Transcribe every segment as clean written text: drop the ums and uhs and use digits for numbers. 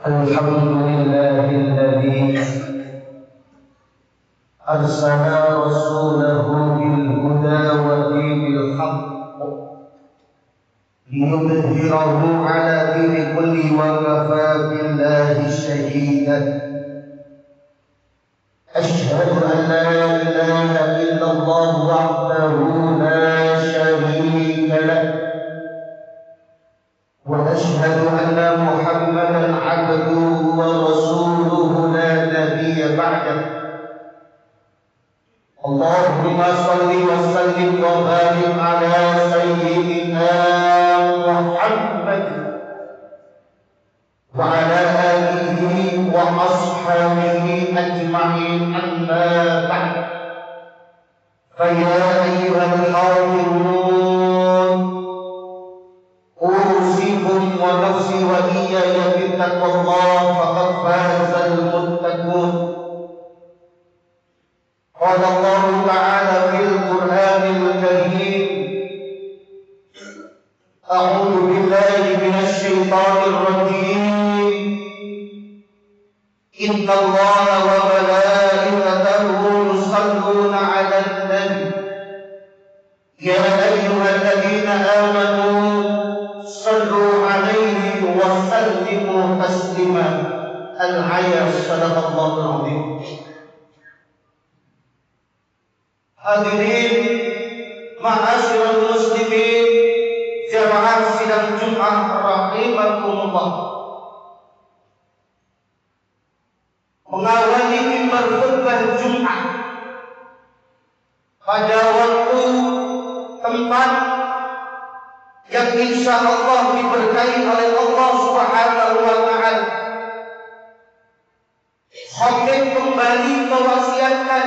الحمد لله الذي أرسل رسوله بالهدى ودين الحق ليظهره على دين كل وكفى بالله شهيدا. أشهد أن لا إله إلا الله وحده لا شريك له، وأشهد أن محمدا عبده ورسوله لا نبي بعده. اللهم صل وسلم وبارك على سيدنا محمد وعلى آله وأصحابه أجمعين، أما بعد. فيا أيها الحاضرون، أوصيكم ونفسي وإياي بتقوى الله، فقد فاز المتقون. قال الله تعالى في القرآن الكريم: أعوذ بالله من الشيطان الرجيم، إن الله وملائكته يصلون على النبي يا أيها الذين آمنوا صلوا عليه وسلموا تسليما. Al-Ayat. Sadaqallahu al-Azim. Hadirin ma'asyiral muslimin, jamaah sidang Jumat rahimakumullah. Mengawali mimbar khutbah Jumat pada waktu tempat yang insya Allah diberkahi oleh Allah Subhanahu wa Ta'ala, khatib kembali mewasiatkan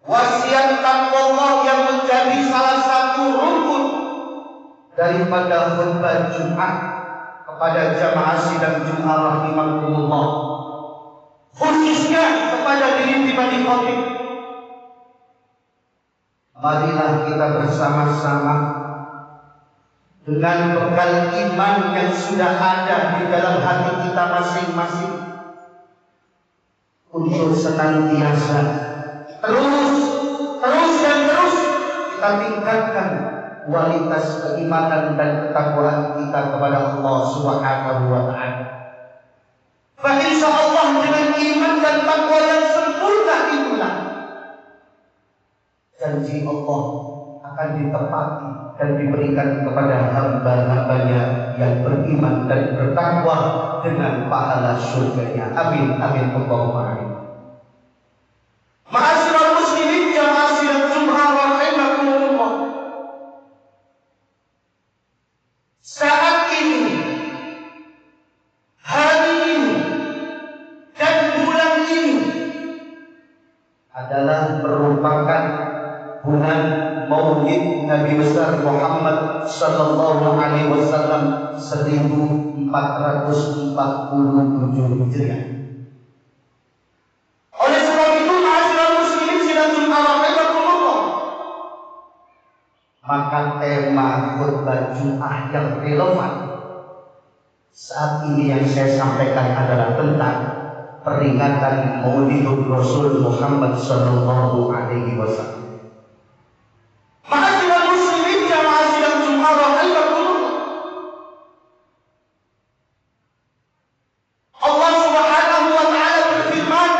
wasiat taqwallah yang menjadi salah satu rukun daripada khutbah Jumat kepada jamaah sidang Jumat rahimakumullah, khususnya kepada diri pribadi khatib. Marilah kita bersama-sama dengan bekal iman yang sudah ada di dalam hati kita masing-masing untuk senantiasa terus kita tingkatkan kualitas keimanan dan ketakwaan kita kepada Allah Subhanahu wa Ta'ala. Fa insyaallah dengan iman dan takwa yang sempurna itulah janji Allah akan ditepati dan diberikan kepada hamba-hambanya yang beriman dan bertakwa dengan pahala surganya. Amin, amin, Allahumma amin. Ma'asyiral muslimin, jamaah sidang Jumat rahimakumullah. Saat ini, hari ini, dan bulan ini adalah merupakan bulan Maulid Nabi besar Muhammad sallallahu alaihi wasallam 1447 Hijriah. Oleh sebab itu, ma'asyiral muslimin sidang Jumat rahimakumullah, maka tema khutbah Jumat yang relevan saat ini yang saya sampaikan adalah tentang peringatan Maulidul Rasul Muhammad sallallahu alaihi wasallam. Ma'asyiral muslimin, jamaah sidang Jumat rahimakumullah, Allah Subhanahu wa Ta'ala berfirman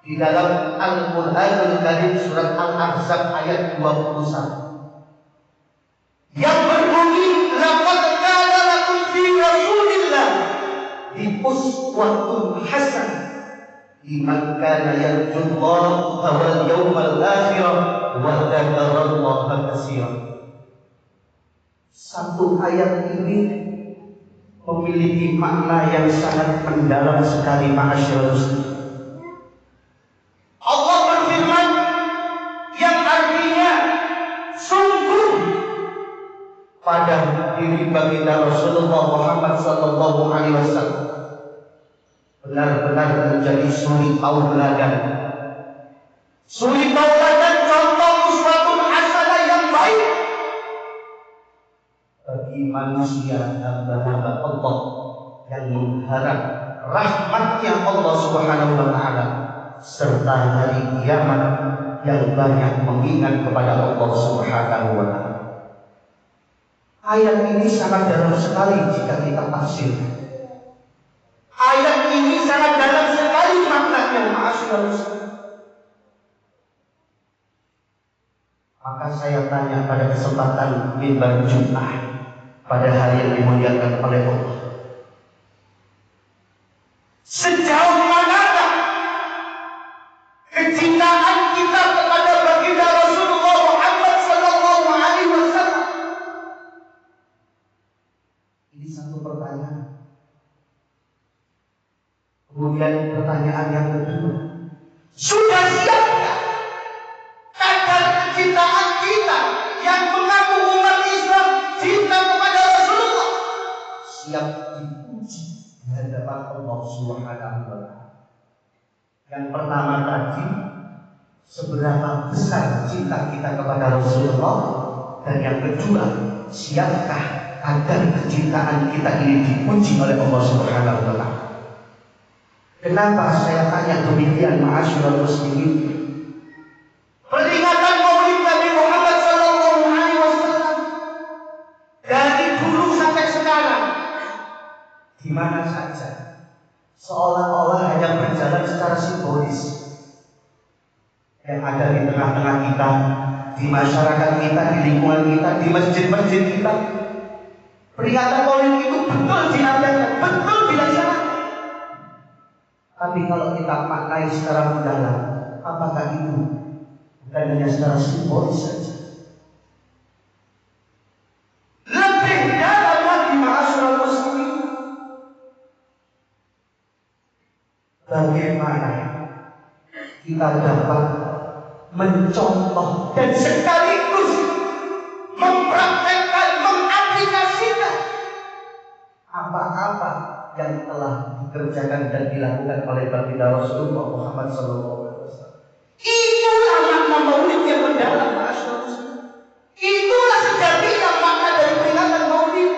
di dalam Al-Qur'anul Karim surat Al-Ahzab ayat 21 yang berbunyi, laqad kana lakum fi rasulillah uswatun hasanah liman kana yarjullaha wal yawmal akhir wa dzakarallaha katsiran. Satu ayat ini memiliki makna yang sangat mendalam sekali, ma'asyiral muslimin. Allah berfirman yang artinya sungguh pada diri baginda Rasulullah Muhammad sallallahu alaihi wasallam benar-benar menjadi suri tauladan. Suri tauladan, contoh uswatun hasanah yang baik bagi manusia hamba-hamba Allah yang mengharap rahmatnya Allah Subhanahu wa Ta'ala serta hari kiamat yang banyak mengingat kepada Allah Subhanahu wa Ta'ala. Ayat ini sangat dalam sekali jika kita tafsirkan. Ayat ini sangat dalam sekali maknanya, ma'asyiral muslimin. Maka saya tanya pada kesempatan mimbar Jumat pada hari yang dimuliakan oleh Allah, sejauh manakah kecintaan kita kepada baginda Rasulullah Muhammad sallallahu alaihi wasallam? Ini satu pertanyaan. Kemudian pertanyaan yang kedua, sudah siapkah kadar kecintaan kita yang mengaku umat Islam cinta kepada Rasulullah siap diuji di hadapan Allah Subhanahu wa Ta'ala? Yang pertama tadi, seberapa besar cinta kita kepada Rasulullah, dan yang kedua, siapkah agar kecintaan kita ini dipuji oleh Allah Subhanahu wa Ta'ala? Kenapa saya tanya demikian, ma'asyiral muslimin? Peringatan Maulid Nabi Muhammad sallallahu alaihi wasallam dari dulu sampai sekarang di mana saja seolah-olah hanya berjalan secara simbolis. Yang ada di tengah-tengah kita, di masyarakat kita, di lingkungan kita, di masjid-masjid kita. Peringatan Maulid itu betul diadakan, betul dilaksanakan. Tapi kalau kita maknai secara mendalam, apakah itu bukan hanya secara simbolis saja? Lebih dalam lagi, ma'asyiral muslimin, bagaimana kita dapat mencontoh dan sekaligus mempraktekkan, mengaplikasikan apa-apa yang telah dikerjakan dan dilakukan oleh baginda Rasulullah Muhammad SAW. Itulah makna Maulid yang mendalam, ma'asyiral muslimin. Itulah sejatinya makna dari peringatan Maulid.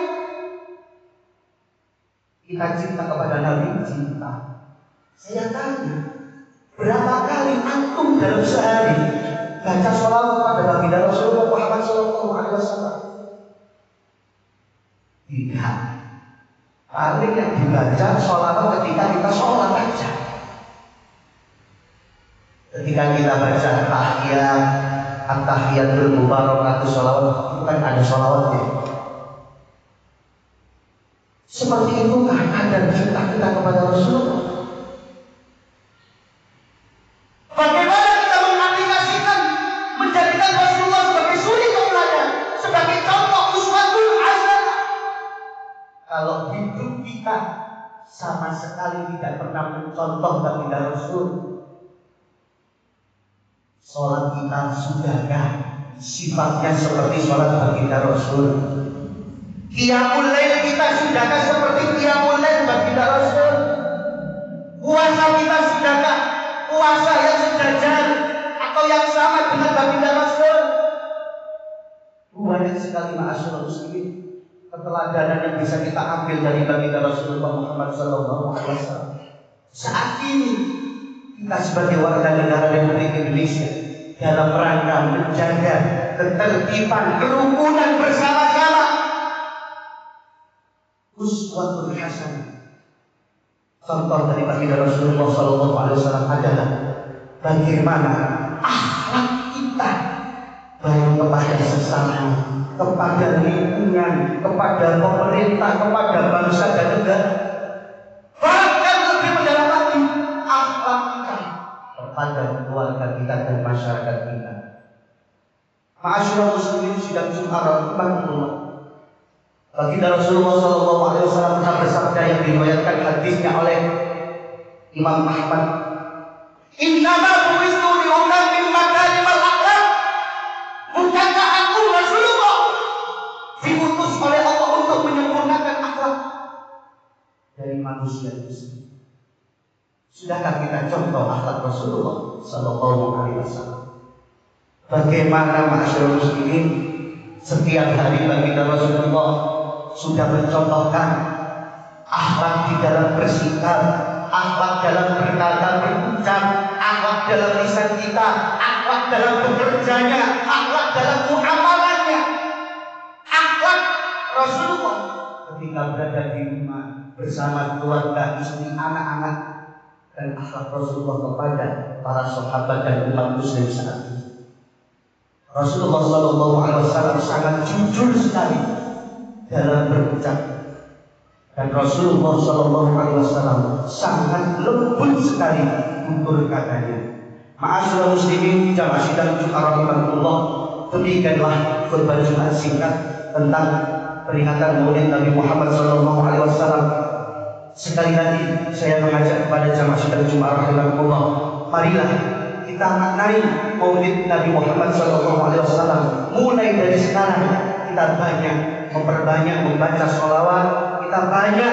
Kita cinta kepada Nabi, cinta. Saya tanya, berapa kali antum dalam sehari baca sholawat pada baginda Rasulullah Muhammad SAW? Tidak. Paling yang dibaca sholawat ketika kita sholat aja. Ketika kita baca tahiyat, at-tahiyatul mubarakatuh sholawat, itu kan ada sholawatnya. Seperti itukah kadar cinta kita kepada Rasulullah? Bagaimana kita mengaplikasikan, menjadikan Rasulullah sebagai suri tauladan, sebagai contoh uswatul hasanah? Kalau hidup kita sama sekali tidak pernah mencontoh baginda Rasul, sholat kita sudahkah sifatnya seperti sholat baginda Rasul? Qiyamul lail kita sudahkah seperti qiyamul lail baginda Rasul? Puasa kita sudahkah puasa yang sejajar atau yang sama dengan baginda Rasul? Banyak sekali, ma'asyiral muslimin, keteladanan yang bisa kita ambil dari baginda Rasulullah Muhammad SAW. Saat ini kita sebagai warga negara Republik Indonesia dalam rangka menjaga ketertiban, kerukunan bersama-sama, uswatul hasanah, contoh dari baginda Rasulullah SAW adalah bagaimana akhlak kita, baik kepada sesama, kepada lingkungan, kepada pemerintah, kepada bangsa dan negara. Bahkan lebih mendalam lagi, akhlak kita kepada keluarga kita dan masyarakat kita. Ma'asyiral muslimin, sidang Jumat rahmatullah. Baginda Rasulullah SAW pernah bersabda yang diriwayatkan hadisnya oleh Imam Ahmad, "Innama bu'istu li'utammima makarimal akhlaq." Bukankah aku Rasulullah diutus oleh Allah untuk menyempurnakan akhlak dari manusia itu sendiri? Sudahkah kita contoh akhlak Rasulullah sallallahu alaihi wasallam? Bagaimana, ma'asyiral muslimin, setiap hari baginda Rasulullah sudah mencontohkan akhlak di dalam bersikap, akhlak dalam berkata berucap, akhlak dalam lisan kita, akhlak dalam bekerjanya, akhlak dalam muamalahnya, akhlak Rasulullah ketika berada di rumah bersama keluarga, istri, anak-anak, dan akhlak Rasulullah kepada para sahabat dan umat muslim saat itu. Rasulullah SAW sangat jujur sekali dalam berucap, dan Rasulullah SAW sangat lembut sekali tutur katanya. Ma'asyiral muslimin jamaah sidang Jumat rahimahullah, demikianlah khutbah Jumat singkat tentang peringatan Maulid Nabi Muhammad SAW. Sekali lagi saya mengajak kepada jamaah sidang Jumat rahimahullah, marilah kita maknai Maulid Nabi Muhammad SAW. Mulai dari sekarang kita banyak memperbanyak membaca sholawat, kita banyak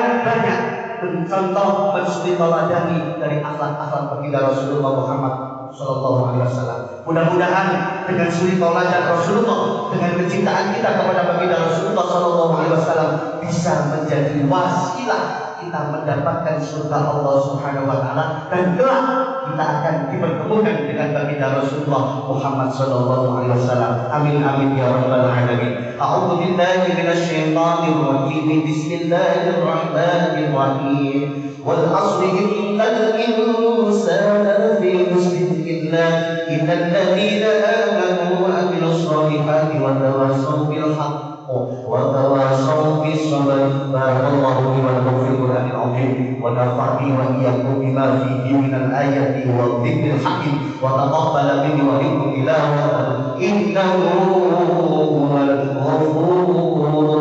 mencontoh, mensuri taladani dari akhlak-akhlak baginda Rasulullah Muhammad SAW. Mudah-mudahan dengan suri tauladan Rasulullah, dengan kecintaan kita kepada baginda Rasulullah SAW bisa menjadi wasilah kita mendapatkan surga Allah Subhanahu wa taala, dan kelak kita akan dipertemukan dengan baginda Rasulullah Muhammad SAW. Amin amin ya rabbal alamin. A'udzu billahi minasy syaithanir rajim. Bismillahirrahmanirrahim. Wal 'asri innal insana lafi khusr illa alladziina aamanu wa 'amilus shalihati wa tawassaw bil haqq وتواصوا بالصبر. بارك الله لي ولكم في القرآن العظيم ونفعني وإياكم بما فيه من الآيات والذكر الحكيم وتقبل مني ومنكم إلهنا إنه هو الغفور